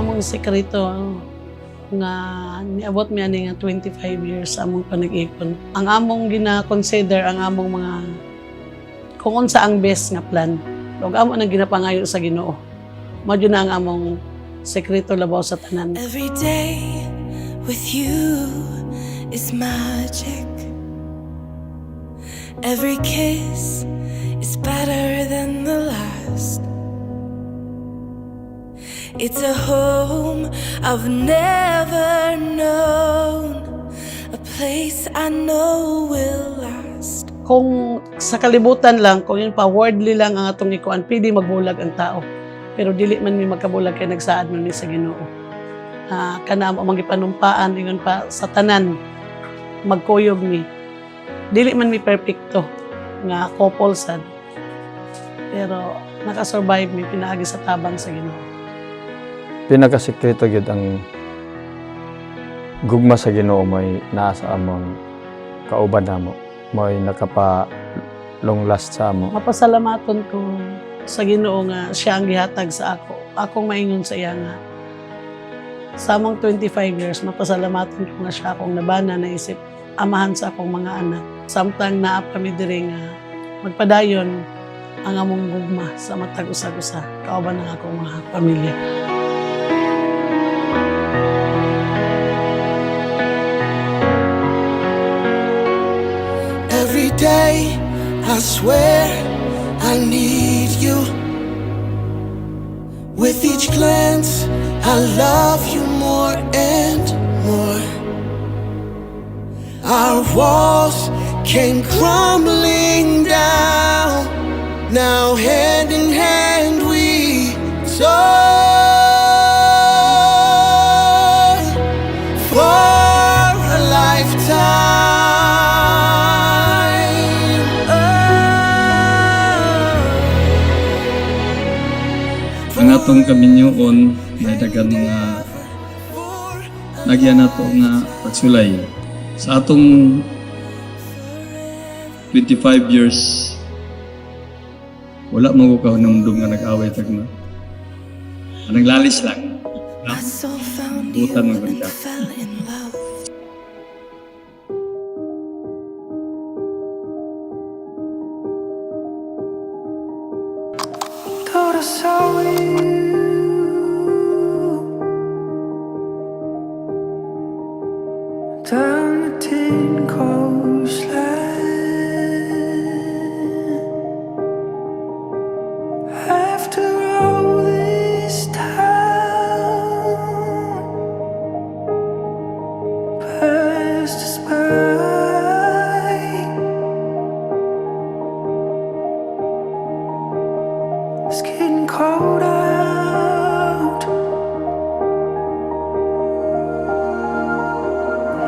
among sekreto nga niabot mi ani nga 25 years among panag-ipon. Ang among gina-consider ang among mga kung unsa ang best nga plan. Ug amo nang ginapangayo sa Ginoo. Mao na ang among sekreto labaw sa tanan. Every day with you is magic. Every kiss is better than the last. It's a home I've never known, a place I know will last. Kung sa kalibutan lang, kung yun pa worldly lang ang atong ikuan, pwede magbulag ang tao. Pero dili man mi magkabulag kay nagsaad man mi sa Ginoo. Kana mo mangipanumpaan ingon pa sa tanan magkuyog mi. Dili man mi perpekto nga couple sad. Pero naka-survive mi pinaagi sa tabang sa Ginoo. Pinakasekreto gyud ang gugma sa Ginoo may naa sa among kauban namo. May nakapa long last sa amo. Mapasalamaton ko sa Ginoo nga siya ang gihatag sa ako. Akong maingon sa iya nga sa among 25 years mapasalamaton ko nga siya akong nabana na isip amahan sa akong mga anak. Samtang naa kami diri nga magpadayon ang among gugma sa matag usa-usa kauban ng akong mga pamilya. Every day I swear I need you. With each glance I love you more and more. Our walls came crumbling down. Now hand in hand we soar for a lifetime. Ang atong kaminyoon may daghang mga nagyan nato nga pagsulay sa atong 25 years wala man ko kahunumdum nga nag-away tagna. Naglalis lang. No? My soul found you Butan man and gud ka. fell in love. Thought I saw you. Down the tin coastline. After all this time passed us by, it's getting cold out on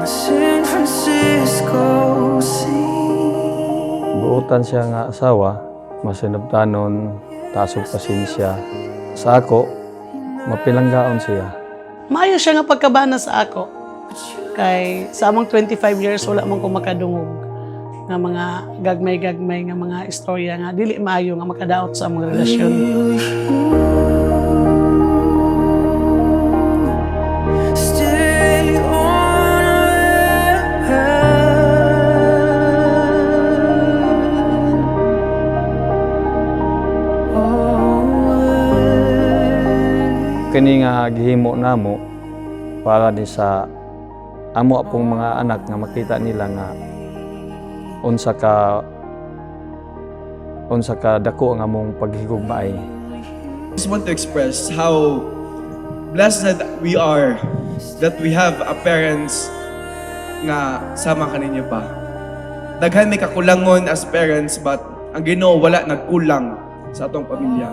the San Francisco Sea. Buotan siya nga asawa, masinabtanon, tasog pasensya. Sa ako, mapilanggaon siya. Maayo siya nga pagkabana sa ako. Kay sa among 25 years wala man ko makadungog nga mga gagmay-gagmay nga mga istorya nga dili maayo nga makadaot sa among relasyon. Stay on. Kini nga gihimo namo para ni sa amo apong mga anak nga makita nila nga unsa ka dako ang among paghigugmaay. I just want to express how blessed we are that we have a parents nga sama kaninyo pa. Daghan may kakulangon as parents but ang Ginoo wala nagkulang sa atong pamilya.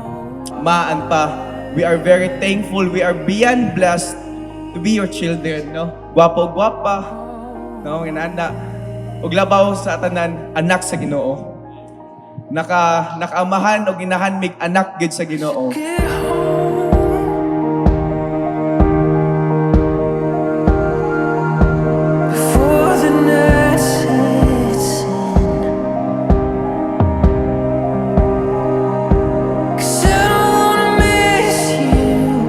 Maan pa, we are very thankful, we are beyond blessed to be your children, no? Gwapo-gwapa, no? Inanda. Ug labaw sa tanan anak sa Ginoo. Nakaamahan o ginahanmig anak gid sa Ginoo. Get home. Before the night sets in, 'cause I don't wanna miss you.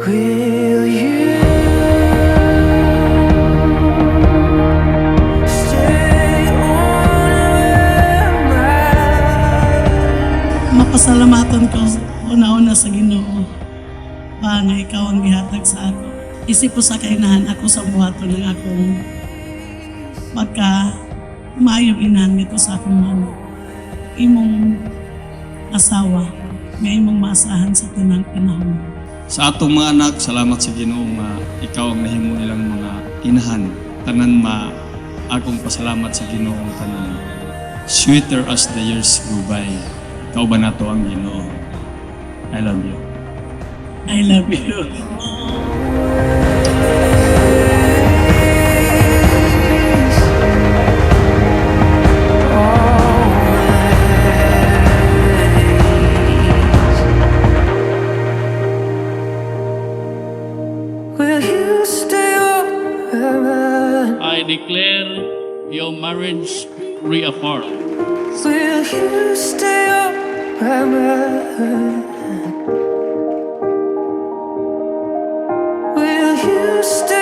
Will you stay on Mapasalamatan ko una-una sa Ginoo pa nga ikaw ang gihatag sa ako. Isip ko sa kainahan ako sa buhaton ng akong pagka maayong inahan nito sa akong mga anak. Imong asawa nga imong maasahan sa tanang panahon. Sa atong mga anak, salamat sa Ginoo nga ikaw ang nahimo nilang mga inahan. Tanan akong pasalamat sa Ginoo ang tanan. Sweeter as the years go by. Ikaw ba nato ang Ginoo? I love you. I love you. Will you stay on I declare your marriage reaffirmed. Will you stay on Will you stay